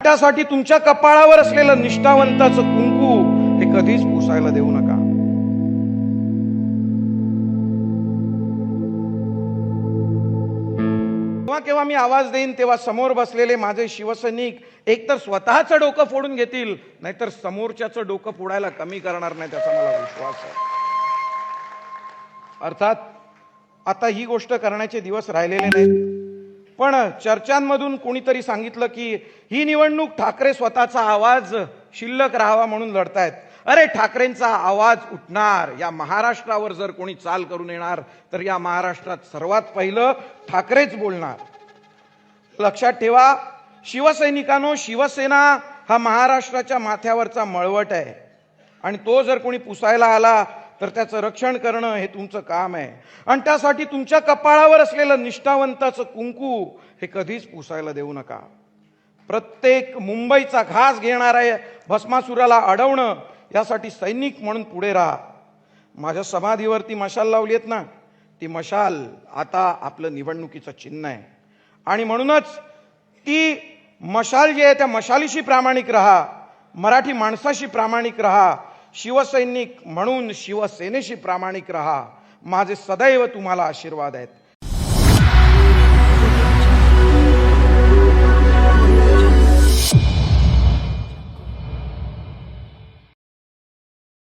त्यासाठी तुमच्या कपाळावर असलेलं निष्ठावंताचं कुंकू हे कधीच पुसायला देऊ नका. केव्हा मी आवाज देईन तेव्हा समोर बसलेले माझे शिवसैनिक एकतर स्वतःचं डोकं फोडून घेतील, नाहीतर समोरच्याचं डोकं फोडायला कमी करणार नाही, त्याचा मला विश्वास आहे. अर्थात आता ही गोष्ट करण्याचे दिवस राहिलेले नाहीत. पण चर्चांमधून कोणीतरी सांगितलं की ही निवडणूक ठाकरे स्वतःचा आवाज शिल्लक राहावा म्हणून लढतायत. अरे, ठाकरेंचा आवाज उठणार. या महाराष्ट्रावर जर कोणी चाल करून येणार तर या महाराष्ट्रात सर्वात पहिलं ठाकरेच बोलणार. लक्षात ठेवा शिवसैनिकांनो, शिवसेना हा महाराष्ट्राच्या माथ्यावरचा मळवट आहे आणि तो जर कोणी पुसायला आला तर त्याचं रक्षण करणं हे तुमचं काम आहे. आणि त्यासाठी तुमच्या कपाळावर असलेलं निष्ठावंताचं कुंकू हे कधीच पुसायला देऊ नका. प्रत्येक मुंबईचा घास घेणाऱ्या भस्मासुराला अडवणं यासाठी सैनिक म्हणून पुढे राहा. माझ्या समाधीवरती मशाल लावली आहेत ना, ती मशाल आता आपलं निवडणुकीचं चिन्ह आहे. आणि म्हणूनच ती मशाल जी आहे त्या मशालीशी प्रामाणिक राहा, मराठी माणसाशी प्रामाणिक राहा, शिवसैनिक म्हणून शिवसेनेशी प्रामाणिक राहा. माझे सदैव तुम्हाला आशीर्वाद आहेत.